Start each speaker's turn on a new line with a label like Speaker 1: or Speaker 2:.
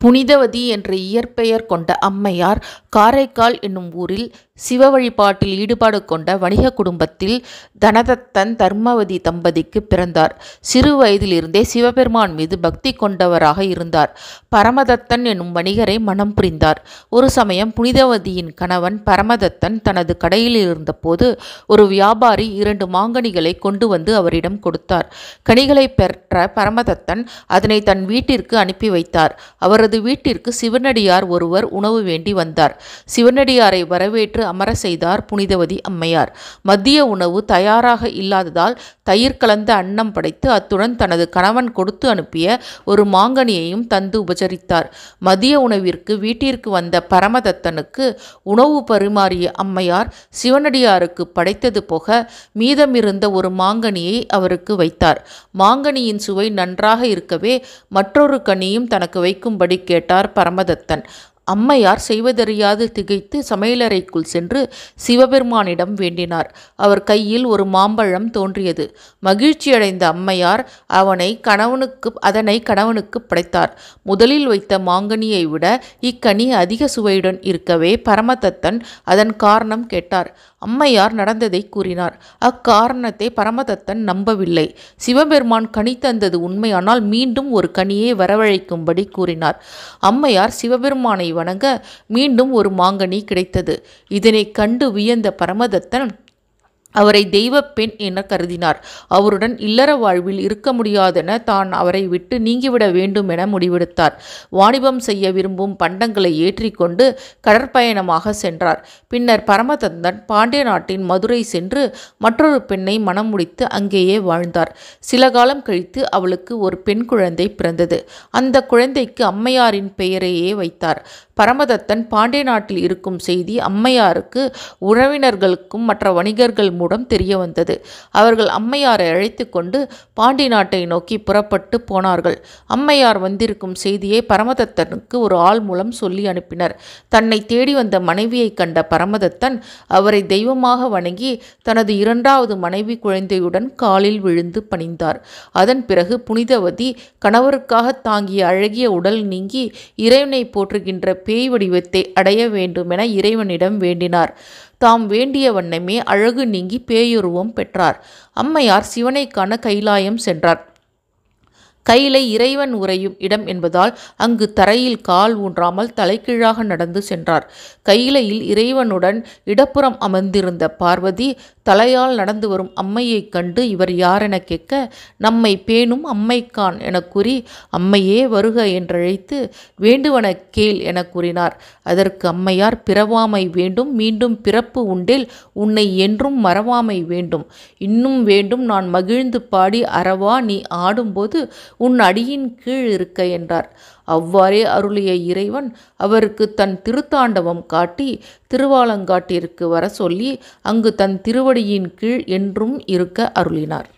Speaker 1: புனிதவதி என்ற இயற்பெயர் கொண்ட அம்மையார் காரைக்கால் என்னும் ஊரில் சிவ வழிபாட்டில் ஈடுபாடு கொண்ட வணிக குடும்பத்தில் தனதத்தன் தர்மவதி தம்பதிக்கு பிறந்தார். சிறு வயதிலிருந்தே சிவபெருமான் மீது பக்தி கொண்டவராக இருந்தார். பரமதத்தன் என்னும் வணிகரை மணம் புரிந்தார். ஒரு சமயம் புனிதவதியின் கணவன் பரமதத்தன் தனது கடையில் இருந்தபோது ஒரு வியாபாரி 2 மாங்கனிகளை கொண்டு வந்து அவரிடம் கொடுத்தார். கனிகளை பெற்ற பரமதத்தன் அதனை தன் வீட்டிற்கு அனுப்பி வைத்தார். அவரது வீட்டிற்கு சிவனடியார் ஒருவர் உணவு வேண்டி வந்தார். சிவனடியாரை வரவேற்று அமர செய்தார் புனிதவதி அம்மையார். மதிய உணவு தயாராக இல்லாததால் தயிர் கலந்த அன்னம் படைத்து அத்துடன் தனது கணவன் கொடுத்து அனுப்பிய ஒரு மாங்கனியையும் தந்து உபசரித்தார். மதிய உணவிற்கு வீட்டிற்கு வந்த பரமதத்தனுக்கு உணவு பரிமாறிய அம்மையார் சிவனடியாருக்கு படைத்தது போக மீதமிருந்த ஒரு மாங்கனியை அவருக்கு வைத்தார். மாங்கனியின் சுவை நன்றாக இருக்கவே மற்றொரு கனியும் தனக்கு வைக்கும்படி கேட்டார் பரமதத்தன். அம்மையார் செய்வதறியாது திகைத்து சமையலறைக்குள் சென்று சிவபெருமானிடம் வேண்டினார். அவர் கையில் ஒரு மாம்பழம் தோன்றியது. மகிழ்ச்சியடைந்த அம்மையார் அதனை கணவனுக்கு படைத்தார். முதலில் வைத்த மாங்கனியை விட இக்கனி அதிக சுவையுடன் இருக்கவே பரமதத்தன் அதன் காரணம் கேட்டார். அம்மையார் நடந்ததை கூறினார். அக்காரணத்தை பரமதத்தன் நம்பவில்லை. சிவபெருமான் கனி தந்தது உண்மையானால் மீண்டும் ஒரு கனியை வரவழைக்கும்படி கூறினார். அம்மையார் சிவபெருமானை வணங்க மீண்டும் ஒரு மாங்கனி கிடைத்தது. இதனை கண்டு வியந்த பரமதத்தன் அவரை தெய்வ பெண் என கருதினார். அவருடன் இல்லற வாழ்வில் இருக்க முடியாதென தான் அவரை விட்டு நீங்கிவிட வேண்டும் என முடிவெடுத்தார். வாணிபம் செய்ய விரும்பும் பண்டங்களை ஏற்றிக்கொண்டு கடற்பயணமாக சென்றார். பின்னர் பரமதத்தன் பாண்டிய நாட்டின் மதுரை சென்று மற்றொரு பெண்ணை மணம் முடித்து அங்கேயே வாழ்ந்தார். சில காலம் கழித்து அவளுக்கு ஒரு பெண் குழந்தை பிறந்தது. அந்த குழந்தைக்கு அம்மையாரின் பெயரையே வைத்தார். பரமதத்தன் பாண்டிய நாட்டில் இருக்கும் செய்தி அம்மையாருக்கு உறவினர்களுக்கும் மற்ற வணிகர்கள் மூலம் தெரிய வந்தது. அவர்கள் அம்மையாரை அழைத்து கொண்டு பாண்டி நாட்டை நோக்கி புறப்பட்டு போனார்கள். அம்மையார் வந்திருக்கும் செய்தியை பரமதத்தனுக்கு ஒரு ஆள் மூலம் சொல்லி அனுப்பினர். தன்னை தேடி வந்த மனைவியை கண்ட பரமதத்தன் அவரை தெய்வமாக வணங்கி தனது 2வது மனைவி குழந்தையுடன் காலில் விழுந்து பணிந்தார். அதன் பிறகு புனிதவதி கணவருக்காக தாங்கிய அழகிய உடல் நீங்கி இறைவனை போற்றுகின்ற பேய் வடிவத்தை அடைய வேண்டுமென இறைவனிடம் வேண்டினார். தாம் வேண்டிய வண்ணமே அழகு நீங்கி பேயுருவம் பெற்றார். அம்மையார் சிவனை காண கைலாயம் சென்றார். கையிலை இறைவன் உறையும் இடம் என்பதால் அங்கு தரையில் கால் ஊன்றாமல் தலைகீழாக நடந்து சென்றார். கையிலையில் இறைவனுடன் இடப்புறம் அமர்ந்திருந்த பார்வதி தலையால் நடந்து வரும் அம்மையைக் கண்டு இவர் யாரென கேட்க, நம்மை பேணும் அம்மைக்கான் என கூறி அம்மையே வருக என்றழைத்து வேண்டுவன கேள் என கூறினார். அதற்கு அம்மையார், பிறவாமை வேண்டும், மீண்டும் பிறப்பு உண்டில் உன்னை என்றும் மறவாமை வேண்டும், இன்னும் வேண்டும் நான் மகிழ்ந்து பாடி அறவா நீ ஆடும்போது உன் அடியின் கீழ் இருக்க என்றார். அவ்வாறே அருளிய இறைவன் அவருக்கு தன் திருத்தாண்டவம் காட்டி திருவாலங்காட்டிற்கு வர சொல்லி அங்கு தன் திருவடியின் கீழ் என்றும் இருக்க அருளினார்.